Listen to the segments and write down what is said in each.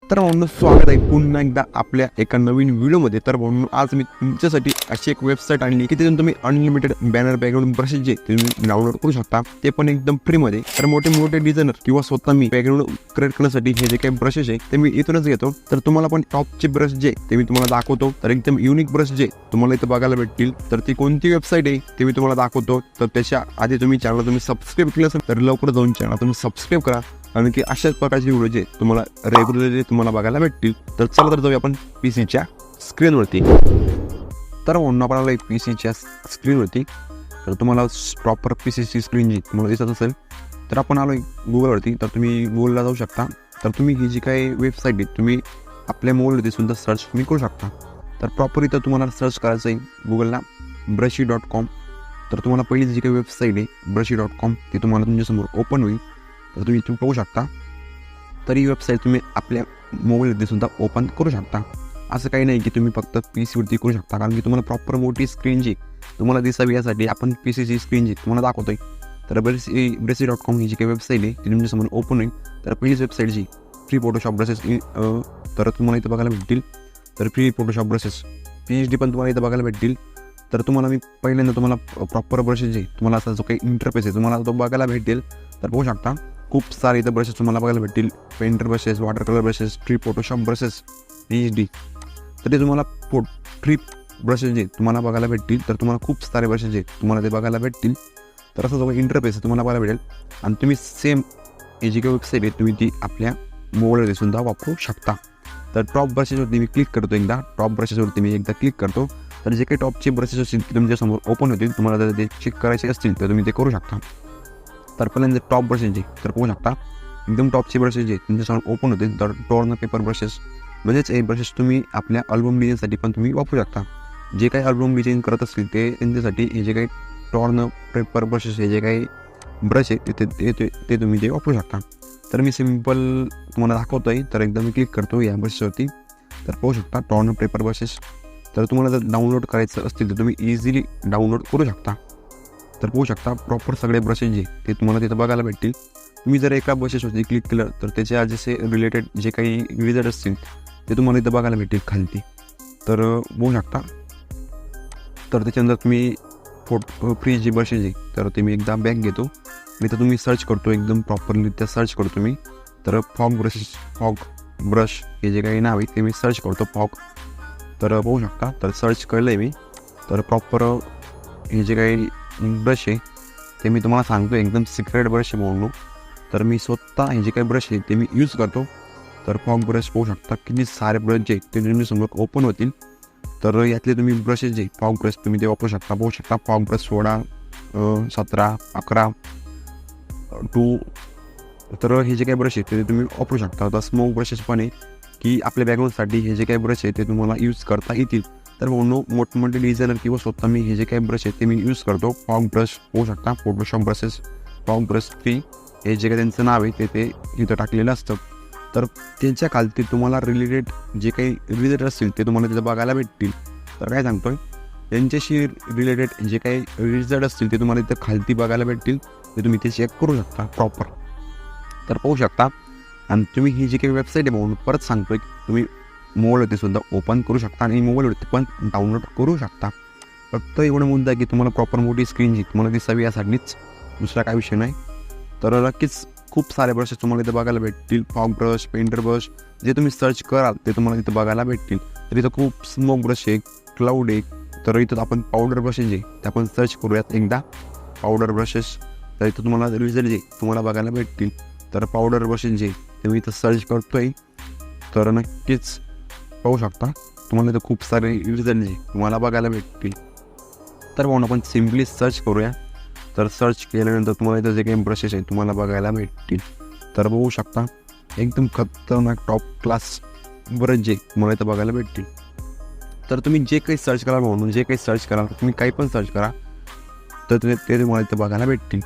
तर म्हणून स्वागत आहे पुन्हा एकदा आपल्या एका नवीन व्हिडिओमध्ये. तर म्हणून आज मी तुमच्यासाठी अशी एक वेबसाईट आणली की तिथून तुम्ही अनलिमिटेड बॅनर बॅकग्राऊंड ब्रशेस जे तुम्ही डाउनलोड करू शकता, ते पण एकदम फ्रीमध्ये. तर मोठे मोठे डिझायनर किंवा स्वतः मी बॅकग्राऊंड क्रिएट करण्यासाठी हे जे काही ब्रशेस आहे ते मी इथूनच घेतो. तर तुम्हाला पण टॉपचे ब्रश जे ते मी तुम्हाला दाखवतो. तर एकदम युनिक ब्रश जे तुम्हाला इथं बघायला भेटतील. तर ती कोणती वेबसाईट आहे ते मी तुम्हाला दाखवतो. तर त्याच्या आधी तुम्ही चॅनल तुम्ही सबस्क्राईब केलं असेल तर लवकर जाऊन चॅनल तुम्ही सबस्क्राईब करा, कारण की अशाच प्रकारचे व्हिडिओ जे तुम्हाला रेग्युलरली तुम्हाला बघायला भेटतील. तर चला तर जाऊया आपण पीसीच्या स्क्रीनवरती. तर म्हणून आपण आलो पीसीच्या स्क्रीनवरती. तर तुम्हाला प्रॉपर पीसीची स्क्रीन जी तुम्हाला दिसत असेल तर आपण आलो गुगलवरती. तर तुम्ही गुगलला जाऊ शकता. तर तुम्ही ही जी काही वेबसाईट आहे तुम्ही आपल्या मोबाईलवरती सुद्धा सर्च तुम्ही करू शकता. तर प्रॉपर इथं तुम्हाला सर्च करायचं आहे गुगलला brushie.com. तर तुम्हाला पहिली जी काही वेबसाईट आहे brushie.com ती तुम्हाला तुमच्यासमोर ओपन होईल. तर तुम्ही इथून पाहू शकता. तर ही वेबसाईट तुम्ही आपल्या मोबाईलवरती सुद्धा ओपन करू शकता. असं काही नाही की तुम्ही फक्त पीसीवरती करू शकता, कारण की तुम्हाला प्रॉपर मोठी स्क्रीन जी तुम्हाला दिसावी यासाठी आपण पीसीची स्क्रीन जी तुम्हाला दाखवतोय. तर brushie.com ही जी काही वेबसाईट आहे ती तुमच्यासमोर ओपन होईल. तर पहिलीच वेबसाईट जी फ्री फोटोशॉप ब्रशेस तर तुम्हाला इथं बघायला भेटतील. तर फ्री फोटोशॉप ब्रशेस PhD पण तुम्हाला इथं बघायला भेटतील. तर तुम्हाला मी पहिल्यांदा तुम्हाला प्रॉपर ब्रशेस जे तुम्हाला असा जो काही इंटरफेस आहे तुम्हाला तो बघायला भेटेल. तर पाहू शकता खूप सारे इथं ब्रशेस तुम्हाला बघायला भेटतील. Painter brushes, water colour brushes, free Photoshop brushes, PhD. तर ते तुम्हाला फ्री ब्रशेस जे तुम्हाला बघायला भेटतील. तर तुम्हाला खूप सारे ब्रशेस जे तुम्हाला ते बघायला भेटतील. तर असं जो काही इंटरफेस आहे तुम्हाला बघायला भेटेल. आणि तुम्ही सेम ही जी काही वेबसाईट आहे तुम्ही ती आपल्या मोबाईलवरती सुद्धा वापरू शकता. तर टॉप ब्रशेसवरती मी क्लिक करतो. टॉप ब्रशेसवरती मी एकदा क्लिक करतो. तर जे काही टॉपचे ब्रशेस असतील ते तुमच्यासमोर ओपन होतील. तुम्हाला जर ते चेक करायचे असतील तर तुम्ही ते करू शकता. तर पहिल्यांदा टॉप ब्रशेस जे तर पाहू शकता एकदम टॉपचे ब्रशेस जे तुमच्यासमोर ओपन होतील. तर टॉर्न पेपर ब्रशेस म्हणजेच हे ब्रशेस तुम्ही आपल्या अल्बम डिझाईनसाठी पण तुम्ही वापरू शकता. जे काही अल्बम डिझाईन करत असतील ते त्यांच्यासाठी हे जे काही टॉर्न पेपर ब्रशेस हे जे काही ब्रश आहे ते तुम्ही ते वापरू शकता. तर मी सिम्पल तुम्हाला दाखवतो आहे. तर एकदा मी क्लिक करतो या ब्रशवरती. तर पाहू शकता टॉर्न पेपर ब्रशेस. तर तुम्हाला जर डाउनलोड करायचं असतील तर तुम्ही इझिली डाउनलोड करू शकता. तर पाहू शकता प्रॉपर सगळे ब्रशेस जे ते तुम्हाला तिथं बघायला भेटतील. तुम्ही जर एका ब्रशेसवरती क्लिक केलं तर त्याच्या जसे रिलेटेड जे काही विजार्ड असतील ते तुम्हाला इथं बघायला भेटतील खालती. तर बघू शकता. तर त्याच्यानंतर तुम्ही फ्री जी ब्रशेस आहे तर ते मी एकदा बॅक घेतो. मी तर तुम्ही सर्च करतो एकदम प्रॉपरली त्या सर्च करतो मी. तर फॉग ब्रश हे जे काही नाव आहे ते मी सर्च करतो फॉग. तर बघू शकता. तर सर्च केलं आहे मी. तर प्रॉपर हे जे काही ब्रश आहे ते मी तुम्हाला सांगतो एकदम सिक्रेट ब्रश आहे म्हणून. तर मी स्वतः हे जे काही ब्रश आहे ते मी यूज करतो. तर फॉग ब्रश पाहू शकता किती सारे ब्रश जे ते तुमच्यासमोर ओपन होतील. तर यातले तुम्ही ब्रशेस जे फॉग ब्रश तुम्ही ते वापरू शकता. पाहू शकता फॉग ब्रश 16, 17, 11, 2. तर हे जे काही ब्रश आहे ते तुम्ही वापरू शकता. आता स्मोक ब्रशेस पण आहे की आपल्या बॅकग्राऊंडसाठी हे जे काही ब्रश आहे ते तुम्हाला यूज करता येतील. तर म्हणून मोठमोठे डिझायनर किंवा स्वतः मी हे जे काही ब्रश आहे ते मी यूज करतो. फॉग ब्रश पाहू शकता Photoshop brushes fog brush free हे जे काही त्यांचं नाव आहे ते इथं टाकलेलं असतं. तर त्यांच्या खालती तुम्हाला रिलेटेड जे काही रिलेटेड असतील ते तुम्हाला तिथं बघायला भेटतील. तर काय सांगतोय त्यांच्याशी रिलेटेड जे काही रिझल्ट असतील ते तुम्हाला इथं खालती बघायला भेटतील. ते तुम्ही ते चेक करू शकता प्रॉपर. तर पाहू शकता. आणि तुम्ही ही जी काही वेबसाईट आहे म्हणून परत सांगतोय तुम्ही मोबाईलवरती सुद्धा ओपन करू शकता आणि मोबाईलवरती पण डाउनलोड करू शकता. फक्त एवढं मुद्दा आहे की तुम्हाला प्रॉपर मोठी स्क्रीन जी तुम्हाला दिसावी यासाठीच, दुसरा काय विषय नाही. तर नक्कीच खूप सारे ब्रशेस तुम्हाला इथं बघायला भेटतील. फॉग ब्रश, पेंटर ब्रश जे तुम्ही सर्च कराल ते तुम्हाला इथं बघायला भेटतील. तर इथं खूप स्मोक ब्रश आहे, क्लाउड आहे. तर इथं आपण पावडर ब्रशेस जे ते आपण सर्च करूयात एकदा पावडर ब्रशेस. तर इथं तुम्हाला रिझल्ट जे तुम्हाला बघायला भेटतील. तर पावडर ब्रशेस जे ते मी इथं सर्च करतोय. तर नक्कीच पाहू शकता तुम्हाला इथं खूप सारे रिझल्ट जे तुम्हाला बघायला भेटतील. तर म्हणून आपण सिम्पली सर्च करूया. तर सर्च केल्यानंतर तुम्हाला इथं जे काही ब्रशेस आहेत तुम्हाला बघायला भेटतील. तर बघू शकता एकदम खतरनाक टॉप क्लास ब्रश जे तुम्हाला इथं बघायला भेटतील. तर तुम्ही जे काही सर्च कराल म्हणून जे काही सर्च कराल तुम्ही काही पण सर्च करा तर ते तुम्हाला इथं बघायला भेटतील.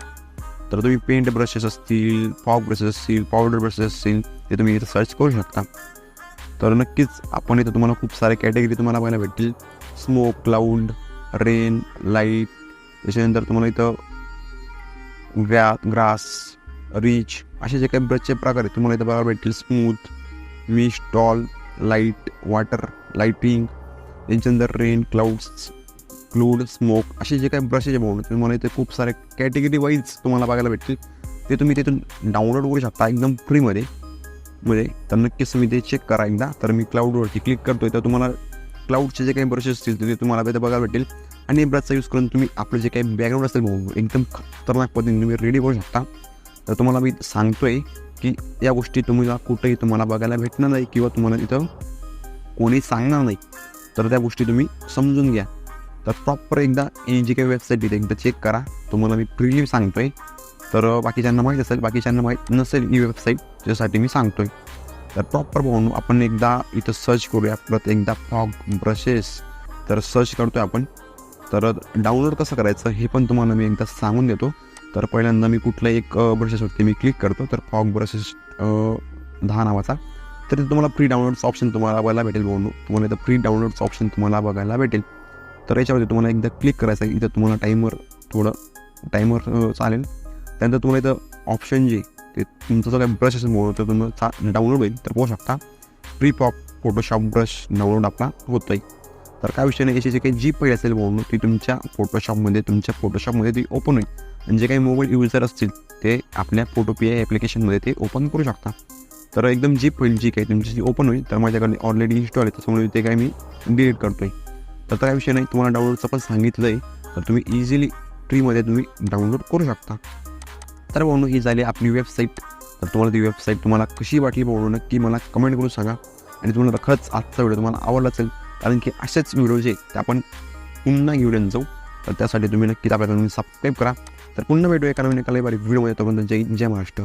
तर तुम्ही पेंट ब्रशेस असतील, फॉग ब्रशेस असतील, पावडर ब्रशेस असतील ते तुम्ही इथं सर्च करू शकता. तर नक्कीच आपण इथं तुम्हाला खूप सारे कॅटेगरी तुम्हाला बघायला भेटतील. Smoke, cloud, rain, light. त्याच्यानंतर तुम्हाला इथं ग्रास, रिच असे जे काही ब्रशचे प्रकार आहेत तुम्हाला इथं बघायला भेटतील. Smooth, mist, doll, light, water, lighting, त्याच्यानंतर रेन, क्लाउड्स, क्लूड, स्मोक असे जे काही ब्रशेस आहे तुम्हाला इथे खूप सारे कॅटेगरी वाईज तुम्हाला बघायला भेटतील. ते तुम्ही तिथून डाउनलोड करू शकता एकदम फ्रीमध्ये तर नक्कीच तुम्ही ते चेक करा एकदा. तर मी क्लाउडवरती क्लिक करतोय तर तुम्हाला क्लाउडचे जे काही ब्रशेस असतील ते तुम्हाला तिथे बघायला भेटेल. आणि ब्रशचा यूज करून तुम्ही आपलं जे काही बॅकग्राऊंड असेल एकदम खतरनाक पद्धतीने तुम्ही रेडी करू शकता. तर तुम्हाला मी सांगतोय की या गोष्टी तुम्हाला कुठेही तुम्हाला बघायला भेटणार नाही किंवा तुम्हाला तिथं कोणी सांगणार नाही. तर त्या गोष्टी तुम्ही समजून घ्या. तर प्रॉपर एकदा ही जी काही वेबसाईट तिथे एकदा चेक करा. तुम्हाला मी फ्रीली सांगतोय. तर बाकीच्यांना माहीत असेल, बाकीच्यांना माहीत नसेल ही वेबसाईट ज्यासाठी मी सांगतोय. तर प्रॉपर म्हणून आपण एकदा इथं सर्च करूया परत एकदा फॉग ब्रशेस. तर सर्च करतोय आपण. तर डाउनलोड कसं करायचं हे पण तुम्हाला मी एकदा सांगून देतो. तर पहिल्यांदा मी कुठलाही एक ब्रशेसवरती मी क्लिक करतो. तर फॉग ब्रशेस 10 नावाचा. तर ते तुम्हाला फ्री डाउनलोडचं ऑप्शन तुम्हाला बघायला भेटेल. तुम्हाला इथं फ्री डाउनलोडचं ऑप्शन तुम्हाला बघायला भेटेल. तर याच्यावरती तुम्हाला एकदा क्लिक करायचं आहे. इथं तुम्हाला टायमर चालेल. त्यानंतर तुम्हाला इथं ऑप्शन जे ते तुमचं जो काही ब्रश असेल तर तुम्हाला डाउनलोड होईल. तर पाहू शकता फ्री फोटोशॉप ब्रश डाउनलोड आपला होतं आहे. तर काय विषय नाही, याची जे काही जी फाईल असेल ती तुमच्या फोटोशॉपमध्ये ती ओपन होईल. आणि जे काही मोबाईल युजर असतील ते आपल्या फोटोपीआय ॲप्लिकेशनमध्ये ते ओपन करू शकता. तर एकदम जी फाईल जी काही तुमची जी ओपन होईल. तर माझ्याकडे ऑलरेडी इन्स्टॉल आहे त्याच्यामुळे ते काय मी डिलीट करतो आहे. तर काय विषय नाही, तुम्हाला डाउनलोडचं पण सांगितलं आहे. तर तुम्ही इझिली फ्रीमध्ये तुम्ही डाउनलोड करू शकता. तर भाऊ ही झाली आपली वेबसाईट. तर तुम्हाला ती वेबसाईट तुम्हाला कशी वाटली भाऊ नक्की मला कमेंट करून सांगा. आणि तुम्हाला खरंच आजचा व्हिडिओ तुम्हाला आवडला असेल, कारण की असेच व्हिडिओ जे ते आपण पुन्हा घेऊन जाऊ. तर त्यासाठी तुम्ही नक्कीच आपल्या चॅनल सबस्क्राईब करा. तर पुन्हा भेटूया एका नवीन एका लय भारी व्हिडिओमध्ये. तोपर्यंत जय महाराष्ट्र.